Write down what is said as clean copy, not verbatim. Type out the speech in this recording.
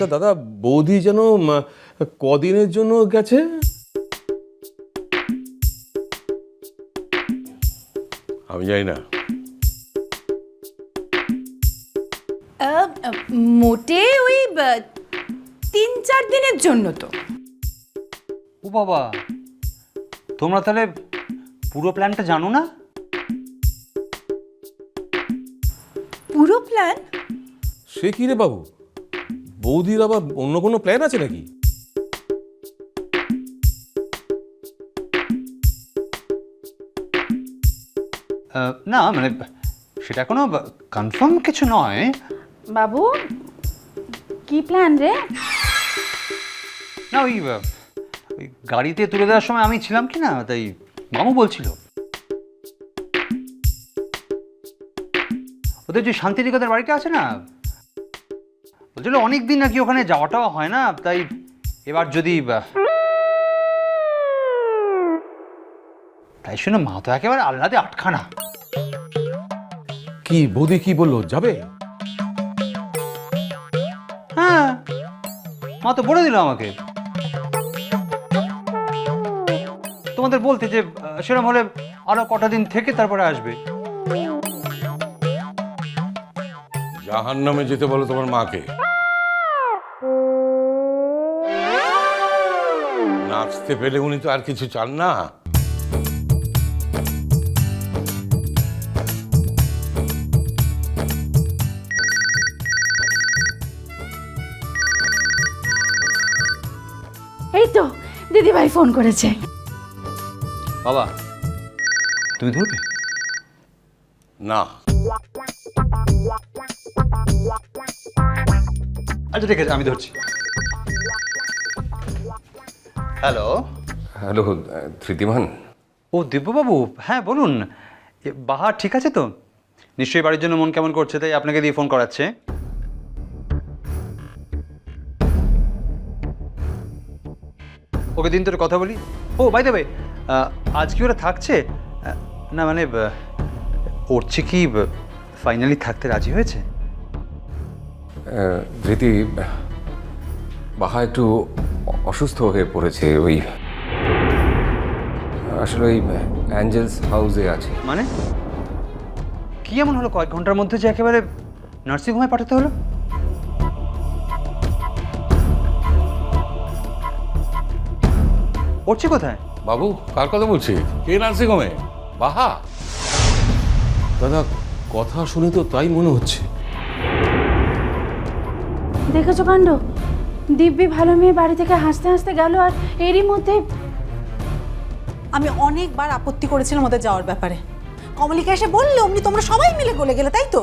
আচ্ছা দাদা, বৌদি যেন কদিনের জন্য গেছে? আমি জানি না। মোটে ওই 3-4 দিনের জন্য তো। ও বাবা, তোমরা তাহলে পুরো প্ল্যানটা জানো না? পুরো প্ল্যান? সে কি রে বাবু, বৌদির আবার অন্য কোনো প্ল্যান আছে নাকি? না মানে সেটা কোনো কনফার্ম কিছু নয়। বাবু, কি প্ল্যান রে? না ওই গাড়িতে তুলে দেওয়ার সময় আমি ছিলাম কি না, তাই মামু বলছিল ওদের যে শান্তিনিকেতন বাড়িটা আছে না, বলছিল অনেক দিন নাকি ওখানে যাওয়াটাও হয় না, তাই এবার যদি তাই শুনে মা তো একেবারে আহ্লাদে আটখানা। কি বৌদি কি বললো, যাবে? হ্যাঁ, মা তো বলে দিল আমাকে তোমাদের বলতে যে সেরকম হলে আরো কটা দিন থেকে তারপরে আসবে। জাহান্নামে যেতে বলো তোমার মাকে। নাচতে পেলে উনি তো আর কিছু চান না। এই তো দিদিভাই ফোন করেছে। বাবা, তুমি ধরবে না। আচ্ছা ঠিক আছে, আমি ধরছি। হ্যালো। হ্যালো ধৃতিমান। ও দিব্যবাবু, হ্যাঁ বলুন। বাহার ঠিক আছে তো? নিশ্চয়ই বাড়ির জন্য মন কেমন করছে, তাই আপনাকে দিয়ে ফোন করাচ্ছে। ওকে দিন তোর কথা বলি। ও বাই দ্য ওয়ে, আজ কি ওরা থাকছে? না মানে ওরছে কি ফাইনালি থাকতে রাজি হয়েছে? ধৃতি, বাহা একটু অসুস্থ হয়ে পড়েছে। ওই আসলে ওই অ্যাঞ্জেলস হাউসে আছে। মানে কি এমন হলো কয়েক ঘন্টার মধ্যে যে একেবারে নার্সিংহোমে পাঠাতে হলো? ওরছে কোথায়? বাবু কার কথা বলছি? কে নার্সিং হোমে? বাহা? দাদা, কথা শুনে তো তাই মনে হচ্ছে। দেখেছো কাণ্ড, দিব্যি ভালো মেয়ে বাড়ি থেকে হাসতে হাসতে গেল, আর এরই মধ্যে। আমি অনেকবার আপত্তি করেছিলাম ওদের যাওয়ার ব্যাপারে। কমলিকা এসে বললে অমনি তোমরা সবাই মিলে গলে গেলে, তাই তো?